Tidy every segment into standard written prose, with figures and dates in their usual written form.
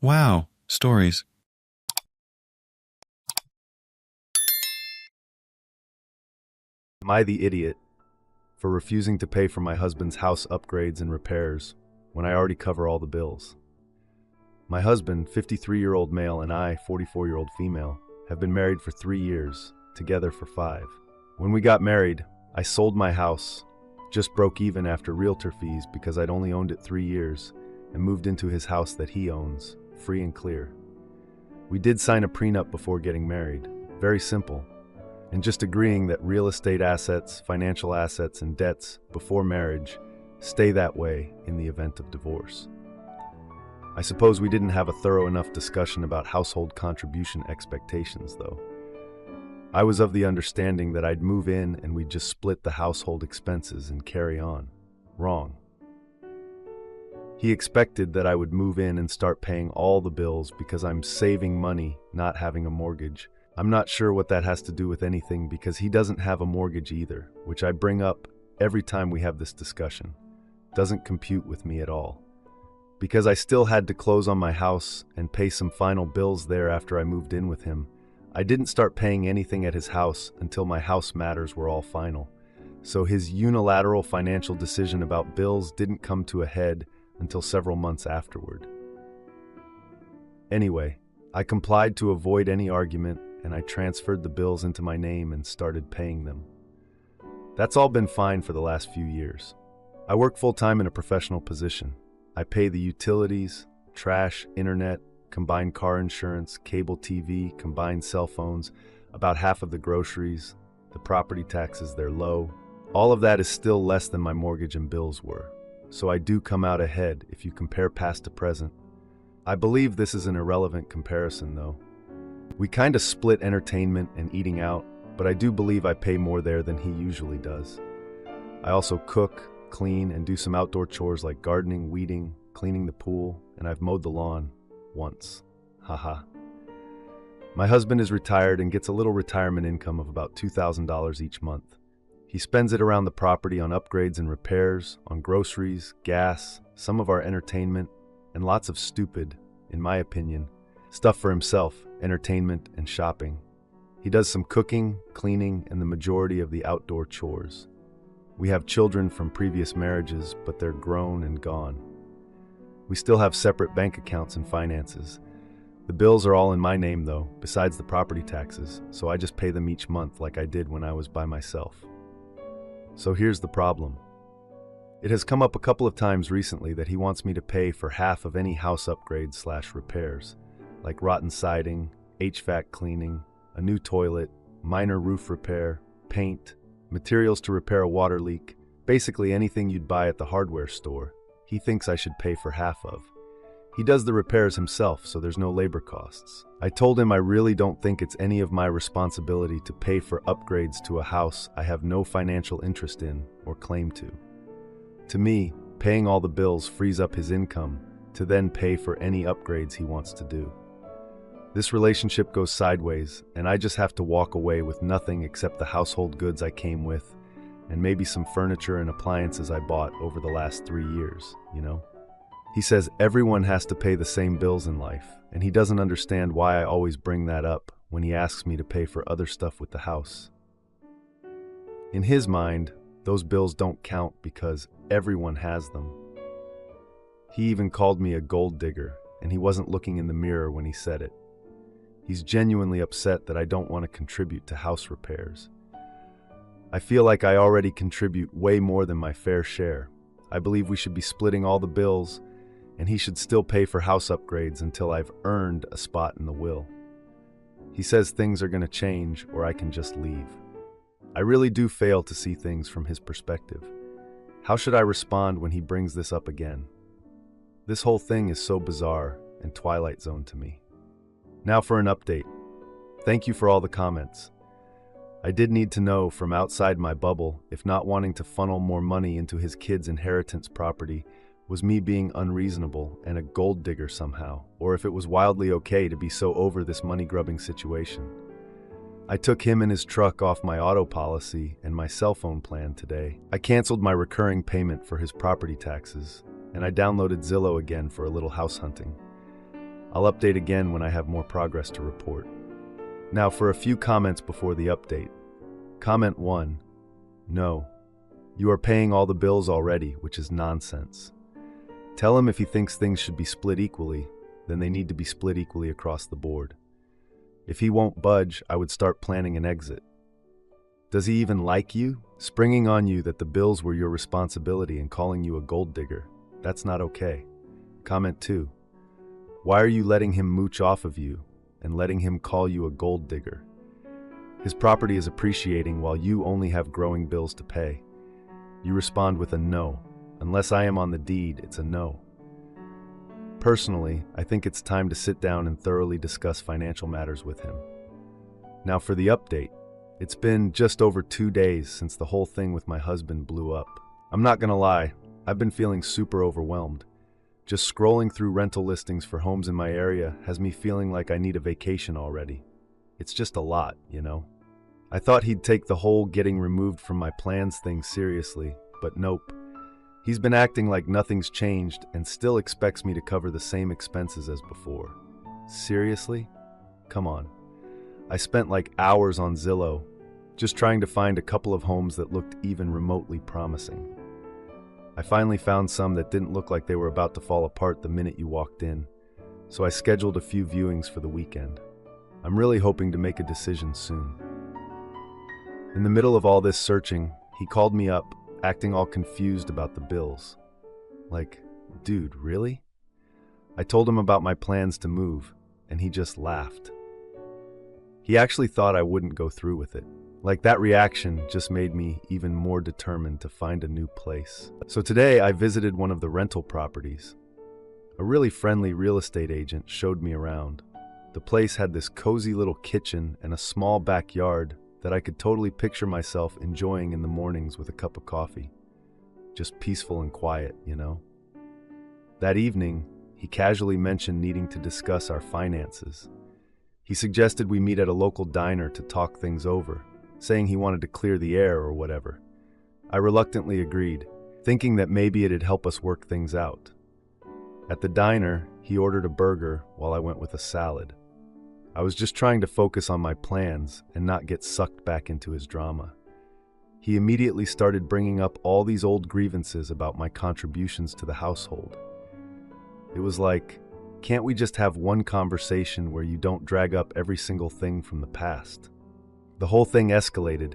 Wow, stories. Am I the idiot for refusing to pay for my husband's house upgrades and repairs when I already cover all the bills? My husband, 53-year-old male, and I, 44-year-old female, have been married for 3 years, together for 5. When we got married, I sold my house, just broke even after realtor fees because I'd only owned it 3 years, and moved into his house that he owns, free and clear. We did sign a prenup before getting married, very simple, and just agreeing that real estate assets, financial assets, and debts before marriage stay that way in the event of divorce. I suppose we didn't have a thorough enough discussion about household contribution expectations, though. I was of the understanding that I'd move in and we'd just split the household expenses and carry on. Wrong. He expected that I would move in and start paying all the bills because I'm saving money, not having a mortgage. I'm not sure what that has to do with anything because he doesn't have a mortgage either, which I bring up every time we have this discussion. Doesn't compute with me at all. Because I still had to close on my house and pay some final bills there after I moved in with him, I didn't start paying anything at his house until my house matters were all final. So his unilateral financial decision about bills didn't come to a head until several months afterward. Anyway, I complied to avoid any argument and I transferred the bills into my name and started paying them. That's all been fine for the last few years. I work full-time in a professional position. I pay the utilities, trash, internet, combined car insurance, cable TV, combined cell phones, about half of the groceries, the property taxes, they're low. All of that is still less than my mortgage and bills were. So I do come out ahead if you compare past to present. I believe this is an irrelevant comparison though. We kinda split entertainment and eating out, but I do believe I pay more there than he usually does. I also cook, clean, and do some outdoor chores like gardening, weeding, cleaning the pool, and I've mowed the lawn once. Haha. My husband is retired and gets a little retirement income of about $2,000 each month. He spends it around the property on upgrades and repairs, on groceries, gas, some of our entertainment, and lots of stupid, in my opinion, stuff for himself, entertainment and shopping. He does some cooking, cleaning, and the majority of the outdoor chores. We have children from previous marriages, but they're grown and gone. We still have separate bank accounts and finances. The bills are all in my name though, besides the property taxes, so I just pay them each month like I did when I was by myself. So here's the problem. It has come up a couple of times recently that he wants me to pay for half of any house upgrades/repairs, like rotten siding, HVAC cleaning, a new toilet, minor roof repair, paint, materials to repair a water leak, basically anything you'd buy at the hardware store. He thinks I should pay for half of. He does the repairs himself, so there's no labor costs. I told him I really don't think it's any of my responsibility to pay for upgrades to a house I have no financial interest in or claim to. To me, paying all the bills frees up his income to then pay for any upgrades he wants to do. This relationship goes sideways, and I just have to walk away with nothing except the household goods I came with, and maybe some furniture and appliances I bought over the last 3 years, you know? He says everyone has to pay the same bills in life, and he doesn't understand why I always bring that up when he asks me to pay for other stuff with the house. In his mind, those bills don't count because everyone has them. He even called me a gold digger, and he wasn't looking in the mirror when he said it. He's genuinely upset that I don't want to contribute to house repairs. I feel like I already contribute way more than my fair share. I believe we should be splitting all the bills, and he should still pay for house upgrades until I've earned a spot in the will. He says things are going to change or I can just leave. I really do fail to see things from his perspective. How should I respond when he brings this up again? This whole thing is so bizarre and Twilight Zone to me. Now for an update. Thank you for all the comments. I did need to know from outside my bubble if not wanting to funnel more money into his kids' inheritance property was me being unreasonable and a gold digger somehow, or if it was wildly okay to be so over this money-grubbing situation. I took him and his truck off my auto policy and my cell phone plan today. I canceled my recurring payment for his property taxes, and I downloaded Zillow again for a little house hunting. I'll update again when I have more progress to report. Now for a few comments before the update. Comment 1. No. You are paying all the bills already, which is nonsense. Tell him if he thinks things should be split equally, then they need to be split equally across the board. If he won't budge, I would start planning an exit. Does he even like you? Springing on you that the bills were your responsibility and calling you a gold digger. That's not okay. Comment 2. Why are you letting him mooch off of you and letting him call you a gold digger? His property is appreciating while you only have growing bills to pay. You respond with a no. Unless I am on the deed, it's a no. Personally, I think it's time to sit down and thoroughly discuss financial matters with him. Now for the update. It's been just over 2 days since the whole thing with my husband blew up. I'm not gonna lie, I've been feeling super overwhelmed. Just scrolling through rental listings for homes in my area has me feeling like I need a vacation already. It's just a lot, you know? I thought he'd take the whole getting removed from my plans thing seriously, but nope. He's been acting like nothing's changed and still expects me to cover the same expenses as before. Seriously? Come on. I spent like hours on Zillow, just trying to find a couple of homes that looked even remotely promising. I finally found some that didn't look like they were about to fall apart the minute you walked in, so I scheduled a few viewings for the weekend. I'm really hoping to make a decision soon. In the middle of all this searching, he called me up, acting all confused about the bills. Like, dude, really? I told him about my plans to move, and he just laughed. He actually thought I wouldn't go through with it. Like, that reaction just made me even more determined to find a new place. So today I visited one of the rental properties. A really friendly real estate agent showed me around. The place had this cozy little kitchen and a small backyard that I could totally picture myself enjoying in the mornings with a cup of coffee. Just peaceful and quiet, you know? That evening, he casually mentioned needing to discuss our finances. He suggested we meet at a local diner to talk things over, saying he wanted to clear the air or whatever. I reluctantly agreed, thinking that maybe it'd help us work things out. At the diner, he ordered a burger while I went with a salad. I was just trying to focus on my plans and not get sucked back into his drama. He immediately started bringing up all these old grievances about my contributions to the household. It was like, can't we just have one conversation where you don't drag up every single thing from the past? The whole thing escalated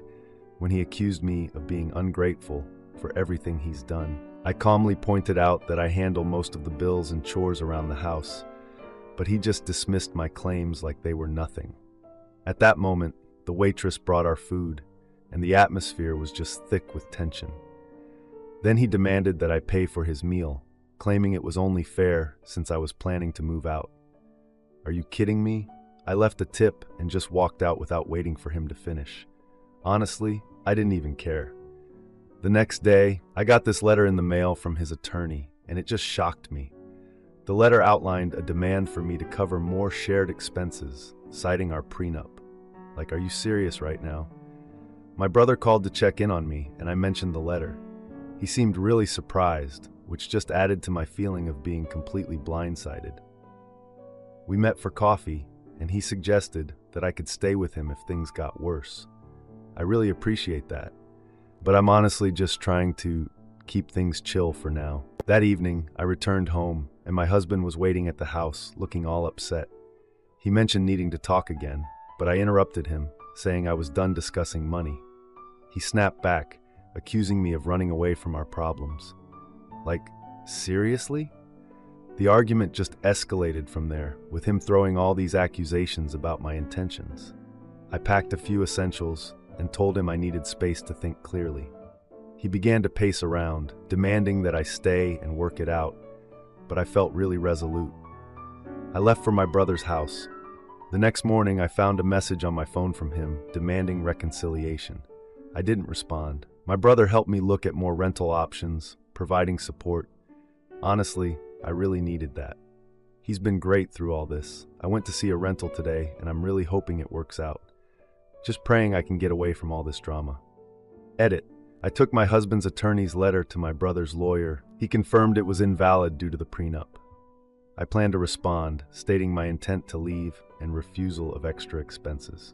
when he accused me of being ungrateful for everything he's done. I calmly pointed out that I handle most of the bills and chores around the house, but he just dismissed my claims like they were nothing. At that moment, the waitress brought our food, and the atmosphere was just thick with tension. Then he demanded that I pay for his meal, claiming it was only fair since I was planning to move out. Are you kidding me? I left a tip and just walked out without waiting for him to finish. Honestly, I didn't even care. The next day, I got this letter in the mail from his attorney, and it just shocked me. The letter outlined a demand for me to cover more shared expenses, citing our prenup. Like, are you serious right now? My brother called to check in on me, and I mentioned the letter. He seemed really surprised, which just added to my feeling of being completely blindsided. We met for coffee, and he suggested that I could stay with him if things got worse. I really appreciate that, but I'm honestly just trying to keep things chill for now. That evening, I returned home, and my husband was waiting at the house, looking all upset. He mentioned needing to talk again, but I interrupted him, saying I was done discussing money. He snapped back, accusing me of running away from our problems. Like, seriously? The argument just escalated from there, with him throwing all these accusations about my intentions. I packed a few essentials and told him I needed space to think clearly. He began to pace around, demanding that I stay and work it out, but I felt really resolute. I left for my brother's house. The next morning, I found a message on my phone from him, demanding reconciliation. I didn't respond. My brother helped me look at more rental options, providing support. Honestly, I really needed that. He's been great through all this. I went to see a rental today, and I'm really hoping it works out. Just praying I can get away from all this drama. Edit. I took my husband's attorney's letter to my brother's lawyer. He confirmed it was invalid due to the prenup. I plan to respond, stating my intent to leave and refusal of extra expenses.